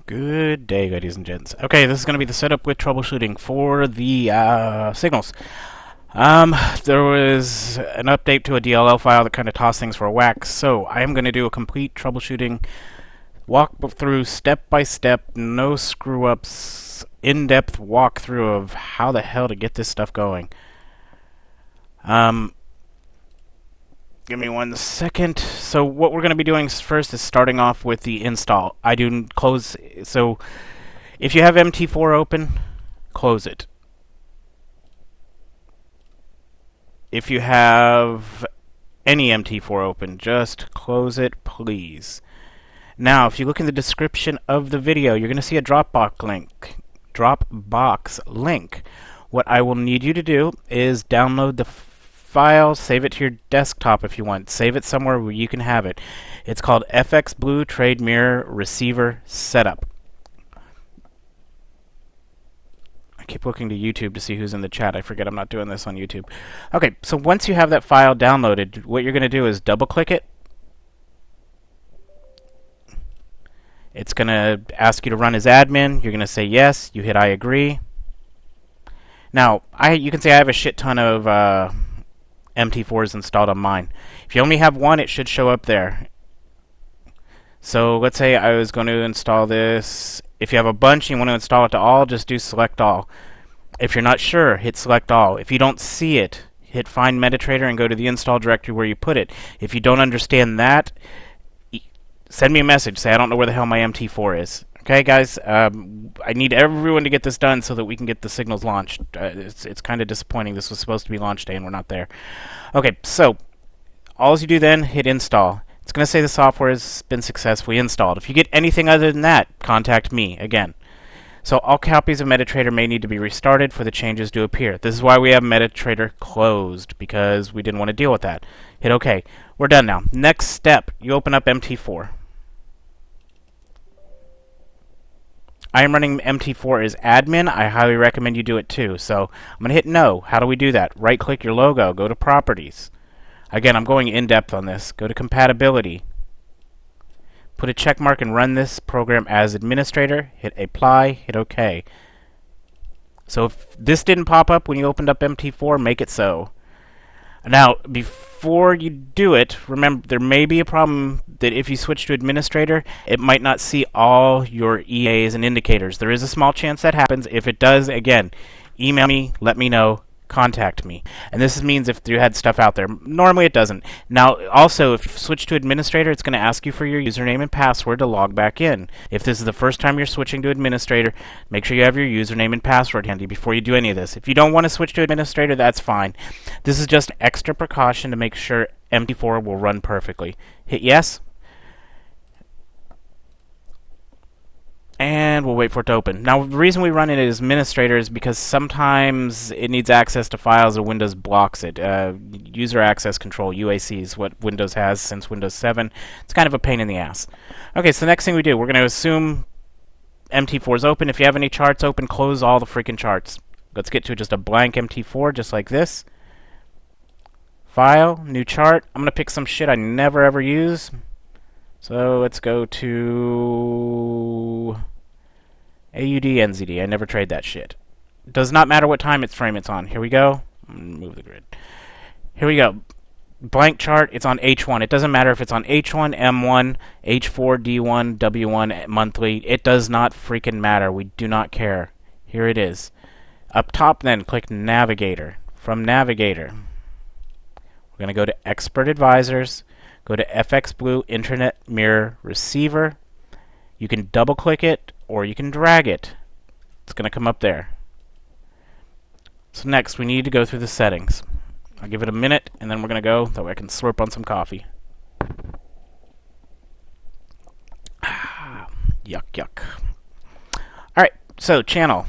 Good day, ladies and gents. Okay, this is going to be the setup with troubleshooting for the signals. There was an update to a DLL file that kind of tossed things for a whack, so I am going to do a complete troubleshooting, walk through step by step, no screw-ups, in-depth walkthrough of how the hell to get this stuff going. Give me 1 second. So what we're going to be doing first is starting off with the install. I do close, so if you have MT4 open, close it. If you have any MT4 open, just close it, please. Now, if you look in the description of the video, you're going to see a Dropbox link. What I will need you to do is download the file, save it to your desktop if you want. Save it somewhere where you can have it. It's called FX Blue Trade Mirror Receiver Setup. I keep looking to YouTube to see who's in the chat. I forget I'm not doing this on YouTube. Okay, so once you have that file downloaded, what you're going to do is double click it. It's going to ask you to run as admin. You're going to say yes. You hit I agree. Now, you can see I have a shit ton of MT4s installed on mine. If you only have one, it should show up there. So let's say I was going to install this. If you have a bunch and you want to install it to all, just do select all. If you're not sure, hit select all. If you don't see it, hit find MetaTrader and go to the install directory where you put it. If you don't understand that, send me a message. Say I don't know where the hell my MT4 is. Okay, guys, I need everyone to get this done so that we can get the signals launched. It's kind of disappointing. This was supposed to be launch day and we're not there. Okay, so all you do then, hit install. It's going to say the software has been successfully installed. If you get anything other than that, contact me again. So all copies of MetaTrader may need to be restarted for the changes to appear. This is why we have MetaTrader closed, because we didn't want to deal with that. Hit OK. We're done now. Next step, you open up MT4. I am running MT4 as admin. I highly recommend you do it too. So I'm going to hit no. How do we do that? Right click your logo, go to properties. Again, I'm going in depth on this. Go to compatibility. Put a check mark and run this program as administrator. Hit apply, hit OK. So if this didn't pop up when you opened up MT4, make it so. Now, before you do it, remember there may be a problem that if you switch to administrator, it might not see all your EAs and indicators. There is a small chance that happens. If it does, again, email me, let me know, contact me. And this means if you had stuff out there. Normally it doesn't. Now, also, if you switch to administrator, it's going to ask you for your username and password to log back in. If this is the first time you're switching to administrator, make sure you have your username and password handy before you do any of this. If you don't want to switch to administrator, that's fine. This is just extra precaution to make sure MT4 will run perfectly. Hit yes. And we'll wait for it to open. Now, the reason we run it as administrator is because sometimes it needs access to files and Windows blocks it. User access control, UAC, is what Windows has since Windows 7. It's kind of a pain in the ass. Okay, so the next thing we do, we're going to assume MT4 is open. If you have any charts open, close all the freaking charts. Let's get to just a blank MT4, just like this. File, new chart. I'm going to pick some shit I never ever use. So let's go to AUD NZD. I never trade that shit. Does not matter what time frame it's on. Here we go. Move the grid. Here we go. Blank chart. It's on H1. It doesn't matter if it's on H1, M1, H4, D1, W1, monthly. It does not freaking matter. We do not care. Here it is. Up top then, click Navigator. From Navigator, we're going to go to Expert Advisors. Go to FX Blue Internet Mirror Receiver. You can double click it or you can drag it. It's going to come up there. So next we need to go through the settings. I'll give it a minute and then we're going to go. That way I can slurp on some coffee. Yuck, yuck. Alright, so channel.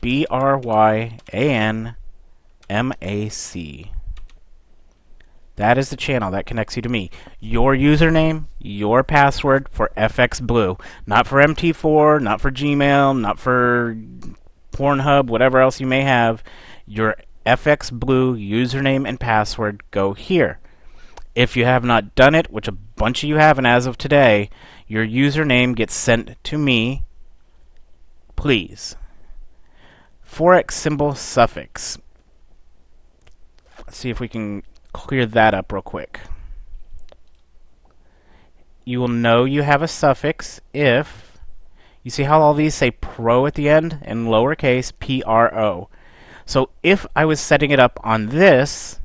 BRYANMAC. That is the channel that connects you to me. Your username, your password for FX Blue. Not for MT4, not for Gmail, not for Pornhub, whatever else you may have. Your FX Blue username and password go here. If you have not done it, which a bunch of you haven't as of today, your username gets sent to me, please. Forex symbol suffix. Let's see if we can clear that up real quick. You will know you have a suffix if you see how all these say pro at the end in lowercase pro. So if I was setting it up on this,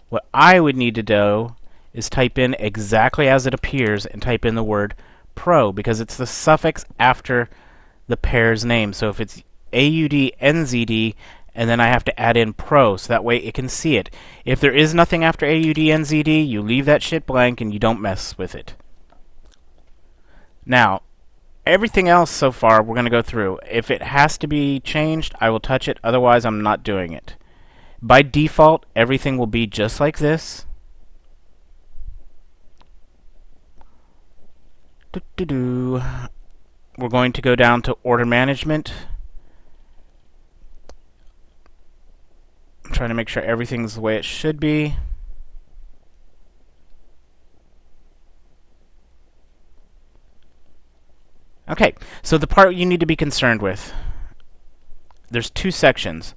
what I would need to do is type in exactly as it appears and type in the word pro, because it's the suffix after the pair's name. So if it's AUDNZD, and then I have to add in pro, so that way it can see it. If there is nothing after AUDNZD, you leave that shit blank and you don't mess with it. Now, everything else so far we're going to go through. If it has to be changed, I will touch it. Otherwise, I'm not doing it. By default, everything will be just like this. We're going to go down to order management. I'm trying to make sure everything's the way it should be. Okay, so the part you need to be concerned with, there's two sections.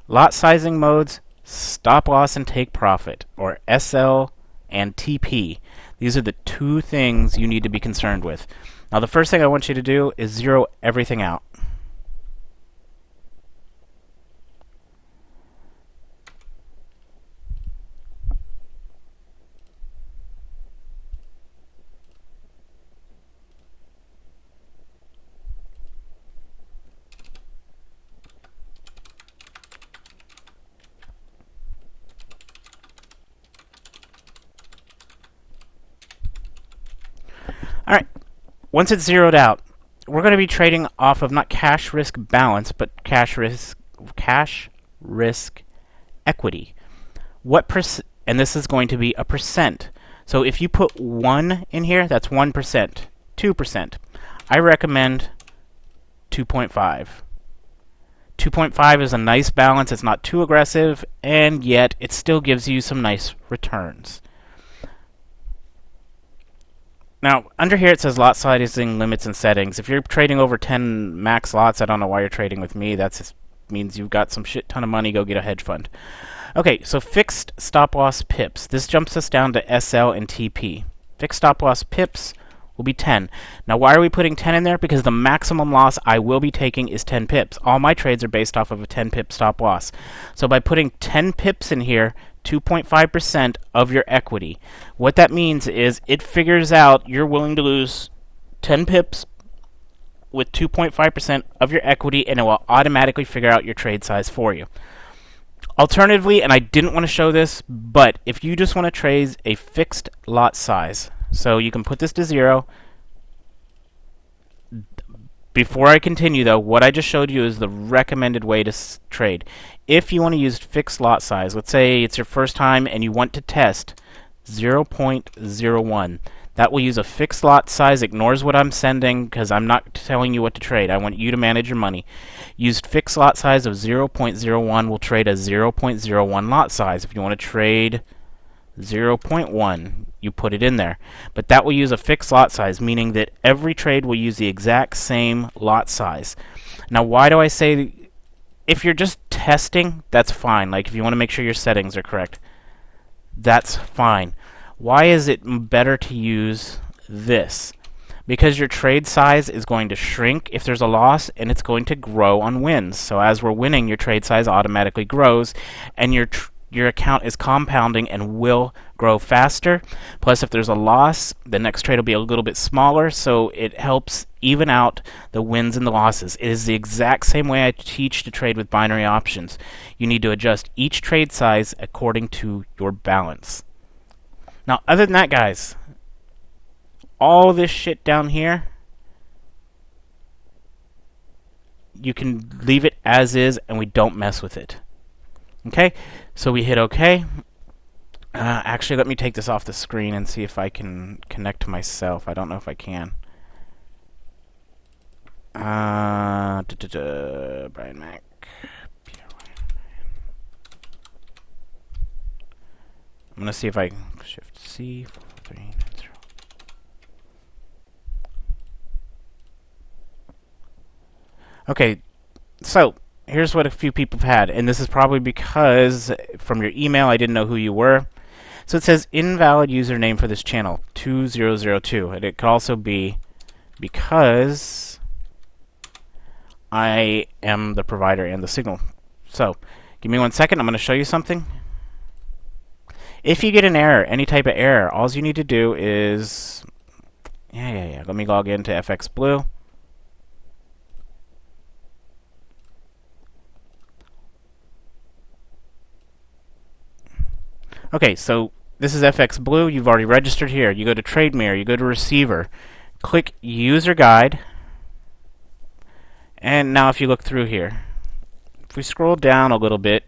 Lot sizing modes, stop loss and take profit, or SL and TP. These are the two things you need to be concerned with. Now the first thing I want you to do is zero everything out. Alright, once it's zeroed out, we're going to be trading off of not cash risk balance, but cash risk equity. And this is going to be a percent. So if you put 1 in here, that's 1%, 2%. I recommend 2.5. 2.5 is a nice balance. It's not too aggressive, and yet it still gives you some nice returns. Now, under here it says lot sizing, limits, and settings. If you're trading over 10 max lots, I don't know why you're trading with me. That just means you've got some shit ton of money. Go get a hedge fund. Okay, so fixed stop loss pips. This jumps us down to SL and TP. Fixed stop loss pips will be 10. Now, why are we putting 10 in there? Because the maximum loss I will be taking is 10 pips. All my trades are based off of a 10 pip stop loss. So by putting 10 pips in here, 2.5% of your equity. What that means is it figures out you're willing to lose 10 pips with 2.5% of your equity, and it will automatically figure out your trade size for you. Alternatively, and I didn't want to show this, but if you just want to trade a fixed lot size, so you can put this to 0. Before I continue, though, what I just showed you is the recommended way to trade. If you want to use fixed lot size, let's say it's your first time and you want to test 0.01. That will use a fixed lot size, ignores what I'm sending because I'm not telling you what to trade. I want you to manage your money. Used fixed lot size of 0.01 will trade a 0.01 lot size. If you want to trade 0.1, you put it in there. But that will use a fixed lot size, meaning that every trade will use the exact same lot size. Now, why do I say if you're just testing, that's fine. Like if you want to make sure your settings are correct, that's fine. Why is it better to use this? Because your trade size is going to shrink if there's a loss, and it's going to grow on wins. So as we're winning, your trade size automatically grows, and your account is compounding and will grow faster. Plus, if there's a loss, the next trade will be a little bit smaller, so it helps even out the wins and the losses. It is the exact same way I teach to trade with binary options. You need to adjust each trade size according to your balance. Now, other than that, guys, all this shit down here, you can leave it as is, and we don't mess with it. Okay, so we hit OK. Actually, let me take this off the screen and see if I can connect to myself. I don't know if I can. Brian Mac. going to see if I Shift C 4390. Okay, so here's what a few people have had, and this is probably because from your email I didn't know who you were. So it says invalid username for this channel 2002, and it could also be because I am the provider and the signal. So give me 1 second. I'm going to show you something. If you get an error, any type of error, all you need to do is let me log into FX Blue. Okay, so this is FX Blue. You've already registered here. You go to Trade Mirror, you go to Receiver, click User Guide, and now if you look through here, if we scroll down a little bit,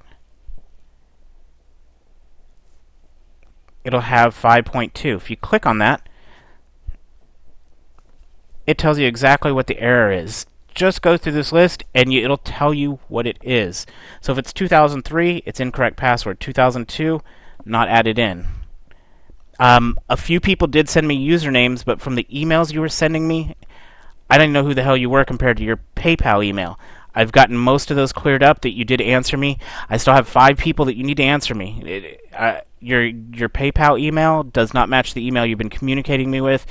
it'll have 5.2. If you click on that, it tells you exactly what the error is. Just go through this list and it'll tell you what it is. So if it's 2003, it's incorrect password. 2002, not added in. A few people did send me usernames, but from the emails you were sending me, I didn't know who the hell you were compared to your PayPal email. I've gotten most of those cleared up that you did answer me. I still have 5 people that you need to answer me. Your PayPal email does not match the email you've been communicating me with.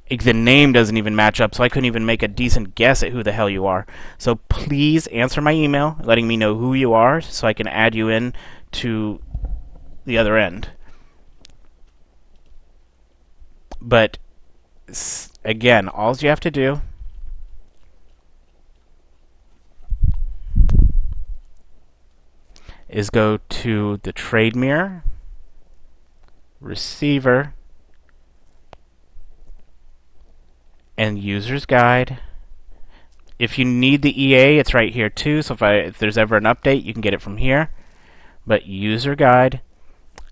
The name doesn't even match up, so I couldn't even make a decent guess at who the hell you are. So please answer my email, letting me know who you are, so I can add you in to the other end. But again, all you have to do is go to the Trade Mirror, Receiver, and User's Guide. If you need the EA, it's right here too, so if there's ever an update, you can get it from here. But User Guide.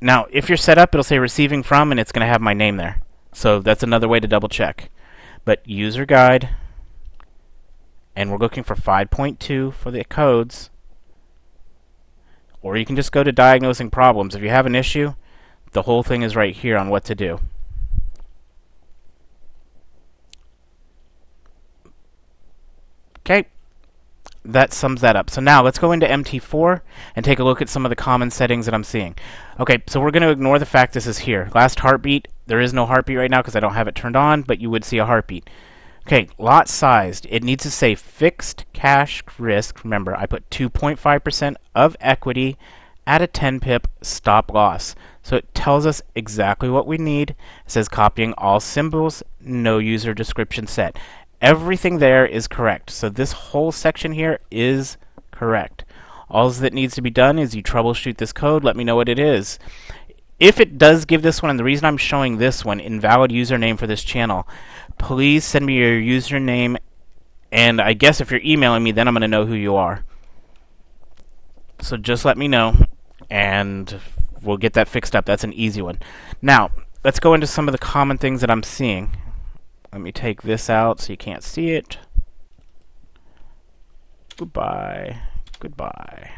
Now, if you're set up, it'll say Receiving From, and it's going to have my name there. So that's another way to double check. But User Guide, and we're looking for 5.2 for the codes. Or you can just go to Diagnosing Problems. If you have an issue, the whole thing is right here on what to do. Okay, that sums that up. So now let's go into MT4 and take a look at some of the common settings that I'm seeing. Okay, so we're going to ignore the fact this is here. Last heartbeat, there is no heartbeat right now because I don't have it turned on, but you would see a heartbeat. Okay, lot sized. It needs to say fixed cash risk. Remember, I put 2.5% of equity at a 10 pip stop loss. So it tells us exactly what we need. It says copying all symbols, no user description set. Everything there is correct. So this whole section here is correct. All that needs to be done is you troubleshoot this code, let me know what it is. If it does give this one, and the reason I'm showing this one, invalid username for this channel, please send me your username, and I guess if you're emailing me, then I'm going to know who you are. So just let me know, and we'll get that fixed up. That's an easy one. Now, let's go into some of the common things that I'm seeing. Let me take this out so you can't see it. Goodbye. Goodbye.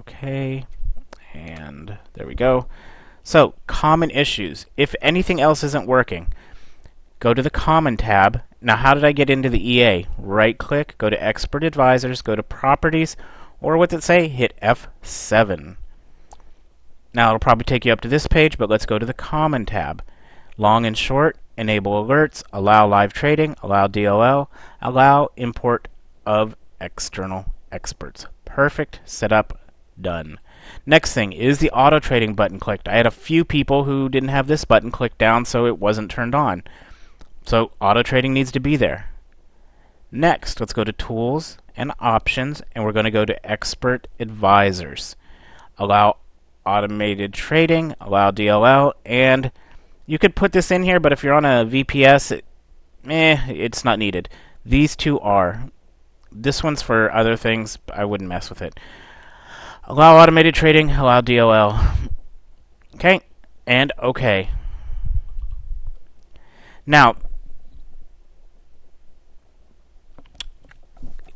Okay. And there we go. So, common issues. If anything else isn't working, go to the Common tab. Now, how did I get into the EA? Right-click, go to Expert Advisors, go to Properties, or what's it say? Hit F7. Now, it'll probably take you up to this page, but let's go to the Common tab. Long and short, enable alerts, allow live trading, allow DLL, allow import of external experts. Perfect, set up, done. Next thing is the auto trading button clicked. I had a few people who didn't have this button clicked down, so it wasn't turned on. So auto trading needs to be there. Next, let's go to Tools and Options, and we're going to go to Expert Advisors. Allow automated trading, allow DLL, and you could put this in here, but if you're on a VPS, it's not needed. These two are. This one's for other things. I wouldn't mess with it. Allow automated trading, allow DLL. Okay, and okay. Now,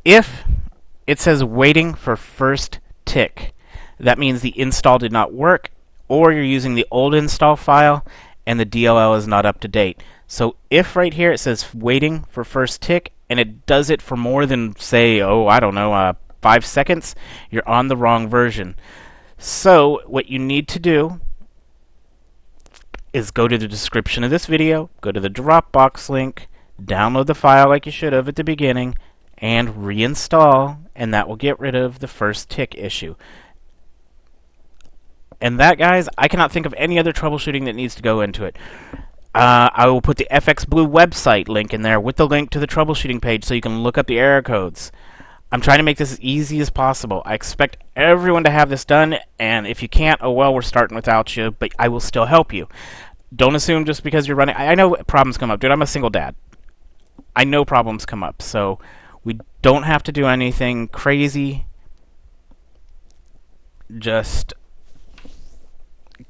if it says waiting for first tick, that means the install did not work, or you're using the old install file and the DLL is not up to date. So if right here it says waiting for first tick and it does it for more than, say, 5 seconds, you're on the wrong version. So what you need to do is go to the description of this video, go to the Dropbox link, download the file like you should have at the beginning, and reinstall, and that will get rid of the first tick issue. And that, guys, I cannot think of any other troubleshooting that needs to go into it. I will put the FX Blue website link in there with the link to the troubleshooting page so you can look up the error codes. I'm trying to make this as easy as possible. I expect everyone to have this done, and if you can't, oh well, we're starting without you, but I will still help you. Don't assume just because you're running... I know problems come up. Dude, I'm a single dad. I know problems come up, so we don't have to do anything crazy. Just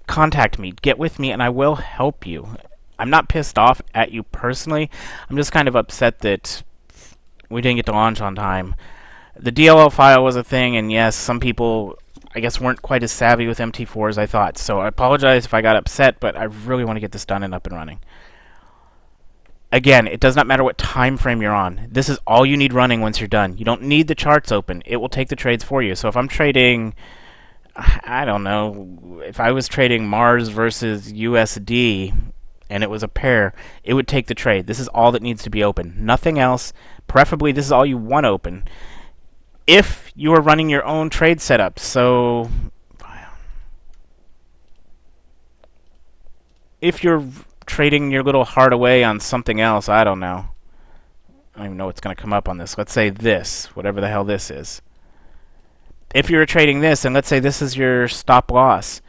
contact me, get with me, and I will help you. I'm not pissed off at you personally. I'm just kind of upset that we didn't get to launch on time. The DLL file was a thing, and yes, some people, I guess, weren't quite as savvy with MT4 as I thought. So I apologize if I got upset, but I really want to get this done and up and running. Again, it does not matter what time frame you're on. This is all you need running once you're done. You don't need the charts open. It will take the trades for you. So if I'm trading... I don't know, if I was trading Mars versus USD and it was a pair, it would take the trade. This is all that needs to be open. Nothing else. Preferably, this is all you want open. If you are running your own trade setup, so if you're trading your little heart away on something else, I don't know. I don't even know what's going to come up on this. Let's say this, whatever the hell this is. If you're trading this, and let's say this is your stop loss,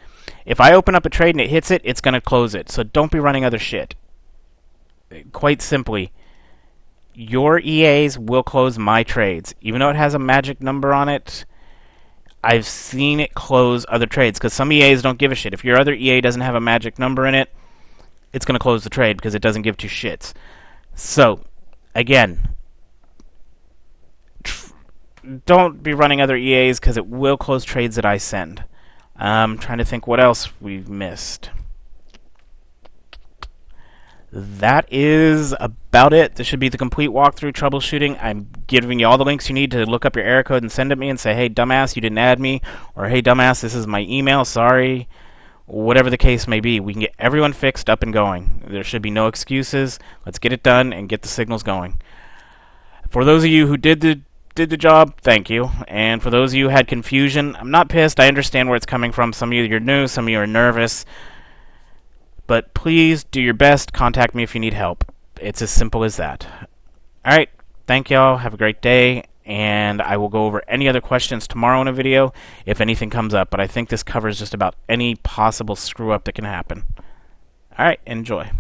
if I open up a trade and it hits it, it's going to close it. So don't be running other shit. Quite simply, your EAs will close my trades. Even though it has a magic number on it, I've seen it close other trades, because some EAs don't give a shit. If your other EA doesn't have a magic number in it, it's going to close the trade because it doesn't give two shits. So, again... don't be running other EAs because it will close trades that I send. I'm trying to think what else we've missed. That is about it. This should be the complete walkthrough troubleshooting. I'm giving you all the links you need to look up your error code and send it me and say, hey, dumbass, you didn't add me. Or, hey, dumbass, this is my email. Sorry. Whatever the case may be, we can get everyone fixed up and going. There should be no excuses. Let's get it done and get the signals going. For those of you who did the job, thank you. And for those of you who had confusion, I'm not pissed. I understand where it's coming from. Some of you are new, some of you are nervous. But please do your best. Contact me if you need help. It's as simple as that. Alright, thank y'all. Have a great day. And I will go over any other questions tomorrow in a video if anything comes up. But I think this covers just about any possible screw up that can happen. Alright, enjoy.